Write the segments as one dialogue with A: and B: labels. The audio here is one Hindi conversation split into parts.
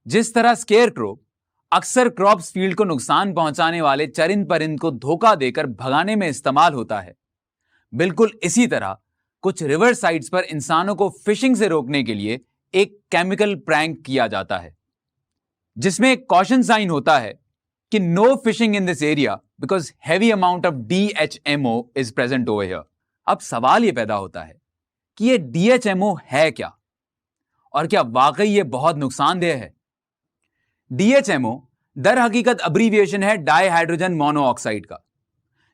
A: जिस तरह स्केयरक्रो अक्सर क्रॉप्स फील्ड को नुकसान पहुंचाने वाले चरिंद परिंद को धोखा देकर भगाने में इस्तेमाल होता है, बिल्कुल इसी तरह कुछ रिवर साइट्स पर इंसानों को फिशिंग से रोकने के लिए एक केमिकल प्रैंक किया जाता है, जिसमें एक कॉशन साइन होता है कि no fishing in this area because heavy amount of DHMO is present over here. अब सवाल यह पैदा होता है कि यह DHMO है क्या, और क्या वाकई यह बहुत नुकसानदेह है? DHMO दर हकीकत अब्रीविएशन है डाई हाइड्रोजन मोनोऑक्साइड का,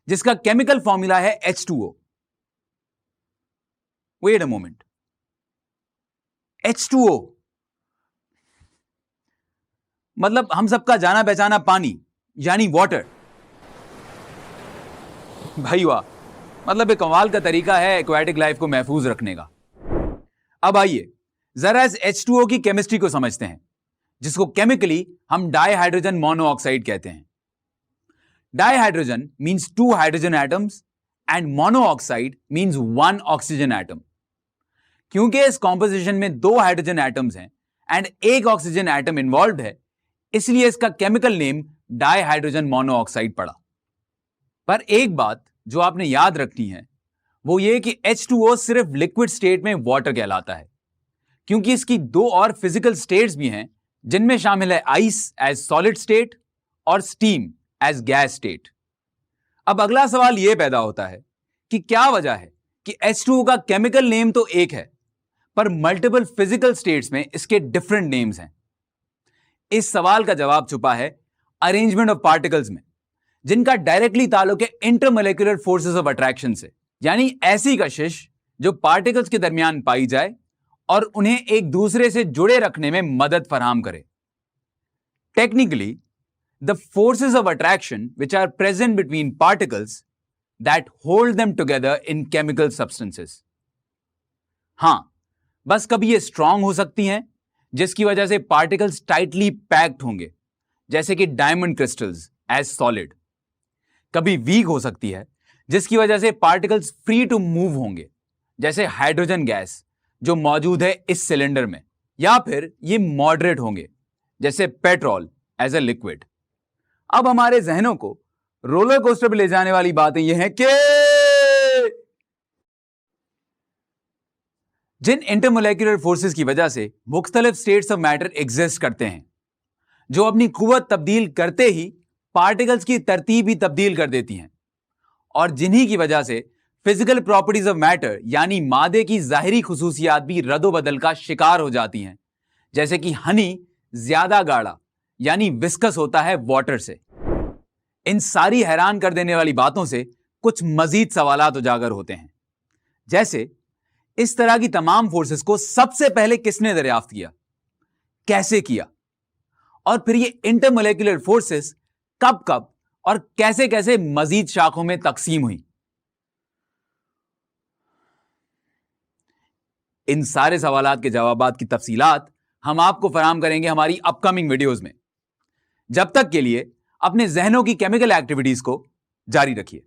A: जिसका केमिकल फॉर्मूला है H2O। Wait a moment, H2O मतलब हम सबका जाना पहचाना पानी यानी वाटर। भाई वाह, मतलब एक कमाल का तरीका है एक्वाटिक लाइफ को महफूज रखने का। अब आइए जरा इस H2O की केमिस्ट्री को समझते हैं, जिसको केमिकली हम डाई हाइड्रोजन मोनोऑक्साइड कहते हैं। Di hydrogen means 2 hydrogen atoms and monoxide means 1 oxygen atom. क्योंकि इस कॉम्पोजिशन में 2 हाइड्रोजन एटम्स हैं एंड 1 ऑक्सीजन एटम इन्वॉल्व है, इसलिए इसका chemical name di hydrogen monoxide पड़ा। पर एक बात जो आपने याद रखनी है वो ये कि H2O सिर्फ लिक्विड स्टेट में वाटर कहलाता है, क्योंकि इसकी 2 और फिजिकल स्टेट्स भी हैं, जिनमें शामिल है आइस एज सॉलिड स्टेट और स्टीम एज गैस स्टेट। अब अगला सवाल यह पैदा होता है कि क्या वजह है कि H2O का केमिकल नेम तो एक है, पर मल्टीपल फिजिकल स्टेट्स में इसके डिफरेंट नेम्स हैं। इस सवाल का जवाब छुपा है अरेंजमेंट ऑफ पार्टिकल्स में, जिनका डायरेक्टली ताल्लुक है इंटरमोलेक्युलर फोर्सेस ऑफ अट्रैक्शन से, यानी ऐसी कशिश जो पार्टिकल्स के दरमियान पाई जाए और उन्हें एक दूसरे से जुड़े रखने में मदद फराहम करे। Technically the forces of attraction which are present between particles that hold them together in chemical substances. हां, बस कभी ये स्ट्रांग हो सकती हैं, जिसकी वजह से पार्टिकल्स टाइटली पैक्ड होंगे, जैसे कि डायमंड क्रिस्टल्स एज सॉलिड। कभी वीक हो सकती है, जिसकी वजह से पार्टिकल्स फ्री टू मूव होंगे, जैसे हाइड्रोजन गैस जो मौजूद है इस सिलेंडर में, या फिर ये मॉडरेट होंगे, जैसे पेट्रोल एज ए लिक्विड। अब हमारे जहनों को रोलर कोस्टर पर ले जाने वाली बातें यह हैं कि जिन इंटरमोलेक्युलर फोर्सेस की वजह से मुख्तलिफ स्टेट्स ऑफ मैटर एग्जिस्ट करते हैं, जो अपनी कुव्वत तब्दील करते ही पार्टिकल्स की तरतीब ही तब्दील कर देती हैं, और जिन्हीं की वजह से फिजिकल प्रॉपर्टीज ऑफ मैटर यानी मादे की जाहिरी खुसूसियात भी रद्दोबदल का शिकार हो जाती हैं, जैसे कि हनी ज्यादा गाढ़ा यानी विस्कस होता है वाटर से। इन सारी हैरान कर देने वाली बातों से कुछ मजीद सवालात उजागर होते हैं, जैसे इस तरह की तमाम फोर्सेस को सबसे पहले किसने दरियाफ्त किया, कैसे किया, और फिर ये इंटरमोलेक्युलर फोर्सेस कब कब और कैसे कैसे मजीद शाखों में तकसीम हुई। इन सारे सवालात के जवाबात की तफसीलात हम आपको फराहम करेंगे हमारी अपकमिंग वीडियोस में। जब तक के लिए अपने जहनों की केमिकल एक्टिविटीज को जारी रखिए।